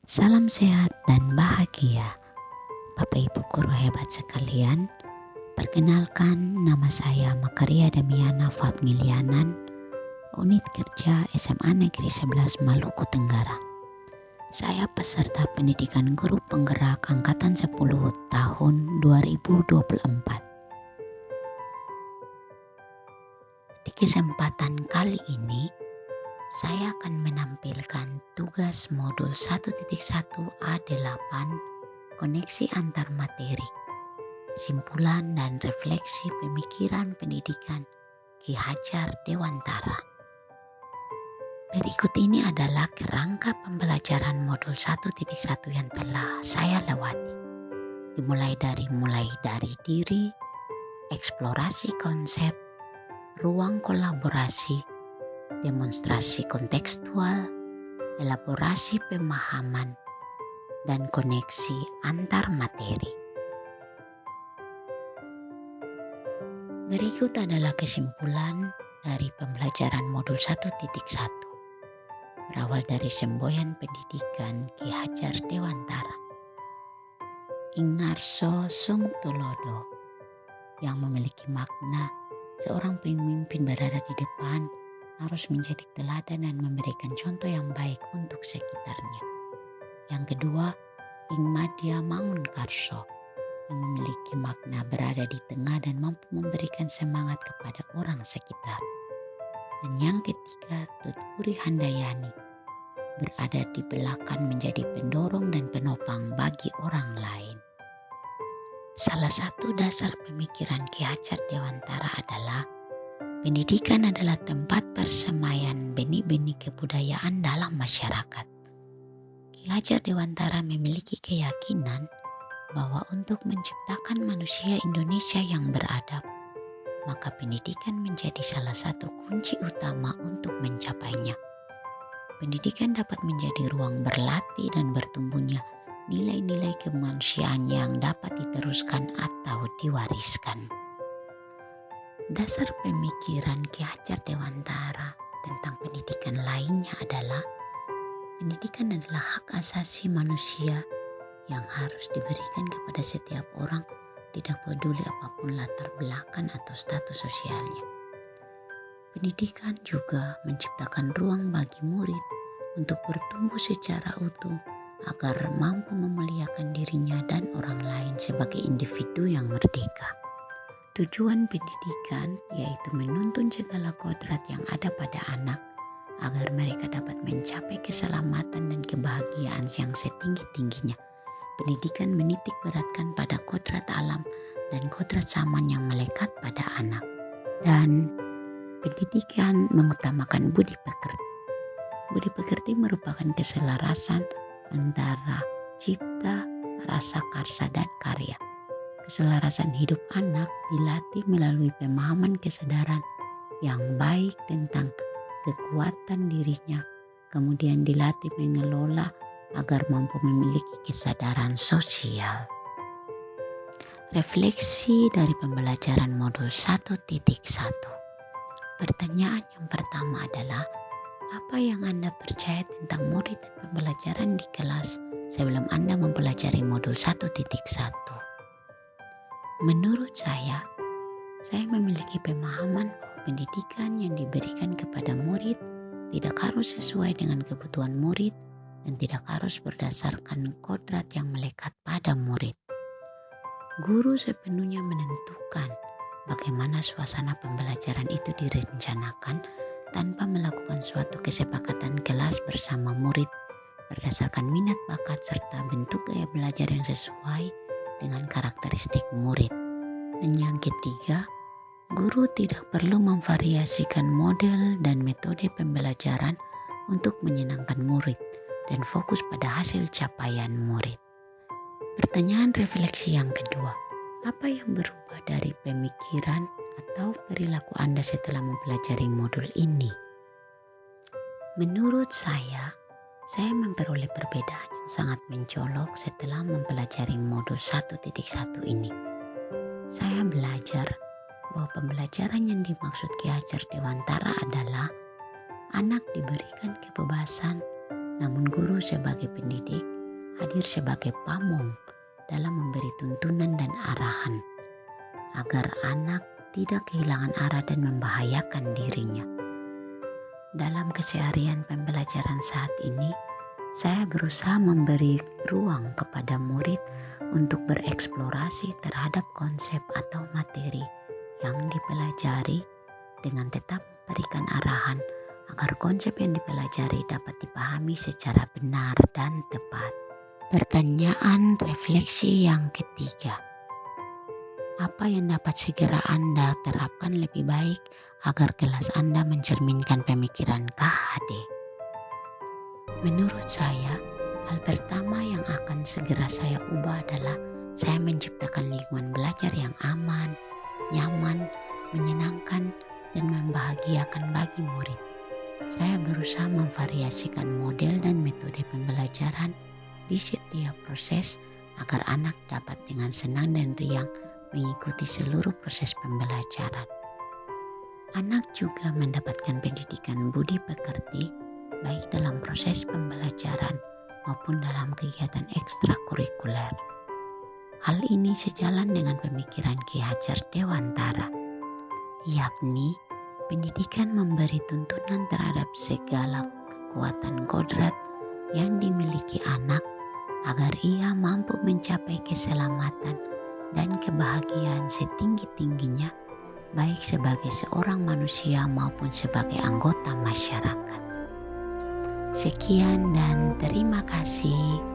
Salam sehat dan bahagia, Bapak Ibu guru hebat sekalian. Perkenalkan, nama saya Makaria Damiana Fatngilianan, Unit Kerja SMA Negeri 11 Maluku Tenggara. Saya peserta pendidikan guru penggerak Angkatan 10 tahun 2024. Di kesempatan kali ini, saya akan menampilkan tugas modul 1.1 A8 koneksi antar materi, kesimpulan dan refleksi pemikiran pendidikan Ki Hajar Dewantara. Berikut ini adalah kerangka pembelajaran modul 1.1 yang telah saya lewati. Mulai dari diri, eksplorasi konsep, ruang kolaborasi, demonstrasi kontekstual, elaborasi pemahaman, dan koneksi antar materi. Berikut adalah kesimpulan dari pembelajaran modul 1.1. Berawal dari semboyan pendidikan Ki Hajar Dewantara. Ingarso Sung Tulodo, yang memiliki makna seorang pemimpin berada di depan harus menjadi teladan dan memberikan contoh yang baik untuk sekitarnya. Yang kedua, Ingmadia Mangunkarso, yang memiliki makna berada di tengah dan mampu memberikan semangat kepada orang sekitar. Dan yang ketiga, Tuturi Handayani, berada di belakang menjadi pendorong dan penopang bagi orang lain. Salah satu dasar pemikiran Ki Hajar Dewantara adalah pendidikan adalah tempat persemaian benih-benih kebudayaan dalam masyarakat. Ki Hajar Dewantara memiliki keyakinan bahwa untuk menciptakan manusia Indonesia yang beradab, maka pendidikan menjadi salah satu kunci utama untuk mencapainya. Pendidikan dapat menjadi ruang berlatih dan bertumbuhnya nilai-nilai kemanusiaan yang dapat diteruskan atau diwariskan. Dasar pemikiran Ki Hajar Dewantara tentang pendidikan lainnya adalah pendidikan adalah hak asasi manusia yang harus diberikan kepada setiap orang, tidak peduli apapun latar belakang atau status sosialnya. Pendidikan juga menciptakan ruang bagi murid untuk bertumbuh secara utuh agar mampu memuliakan dirinya dan orang lain sebagai individu yang merdeka. Tujuan pendidikan yaitu menuntun segala kodrat yang ada pada anak agar mereka dapat mencapai keselamatan dan kebahagiaan yang setinggi-tingginya. Pendidikan menitik beratkan pada kodrat alam dan kodrat zaman yang melekat pada anak. Dan pendidikan mengutamakan budi pekerti. Budi pekerti merupakan keselarasan antara cipta, rasa karsa, dan karya. Keselarasan hidup anak dilatih melalui pemahaman kesadaran yang baik tentang kekuatan dirinya, kemudian dilatih mengelola agar mampu memiliki kesadaran sosial. Refleksi dari pembelajaran modul 1.1. Pertanyaan yang pertama adalah, apa yang Anda percaya tentang murid dan pembelajaran di kelas sebelum Anda mempelajari modul 1.1? Menurut saya memiliki pemahaman bahwa pendidikan yang diberikan kepada murid tidak harus sesuai dengan kebutuhan murid dan tidak harus berdasarkan kodrat yang melekat pada murid. Guru sepenuhnya menentukan bagaimana suasana pembelajaran itu direncanakan tanpa melakukan suatu kesepakatan kelas bersama murid berdasarkan minat bakat serta bentuk gaya belajar yang sesuai dengan karakteristik murid. Dan yang ketiga, guru tidak perlu memvariasikan model dan metode pembelajaran untuk menyenangkan murid dan fokus pada hasil capaian murid. Pertanyaan refleksi yang kedua, apa yang berubah dari pemikiran atau perilaku Anda setelah mempelajari modul ini? Menurut saya memperoleh perbedaan yang sangat mencolok setelah mempelajari modul 1.1 ini. Saya belajar bahwa pembelajaran yang dimaksud Ki Hajar Dewantara adalah anak diberikan kebebasan Namun guru sebagai pendidik hadir sebagai pamong dalam memberi tuntunan dan arahan agar anak tidak kehilangan arah dan membahayakan dirinya. Dalam keseharian pembelajaran saat ini, saya berusaha memberi ruang kepada murid untuk bereksplorasi terhadap konsep atau materi yang dipelajari dengan tetap memberikan arahan agar konsep yang dipelajari dapat dipahami secara benar dan tepat. Pertanyaan refleksi yang ketiga. Apa yang dapat segera Anda terapkan lebih baik agar kelas Anda mencerminkan pemikiran KHD? Menurut saya, hal pertama yang akan segera saya ubah adalah saya menciptakan lingkungan belajar yang aman, nyaman, menyenangkan, dan membahagiakan bagi murid. Saya berusaha memvariasikan model dan metode pembelajaran di setiap proses agar anak dapat dengan senang dan riang mengikuti seluruh proses pembelajaran. Anak juga mendapatkan pendidikan budi pekerti baik dalam proses pembelajaran maupun dalam kegiatan ekstrakurikuler. Hal ini sejalan dengan pemikiran Ki Hajar Dewantara, yakni pendidikan memberi tuntunan terhadap segala kekuatan kodrat yang dimiliki anak agar ia mampu mencapai keselamatan dan kebahagiaan setinggi-tingginya baik sebagai seorang manusia maupun sebagai anggota masyarakat. Sekian dan terima kasih.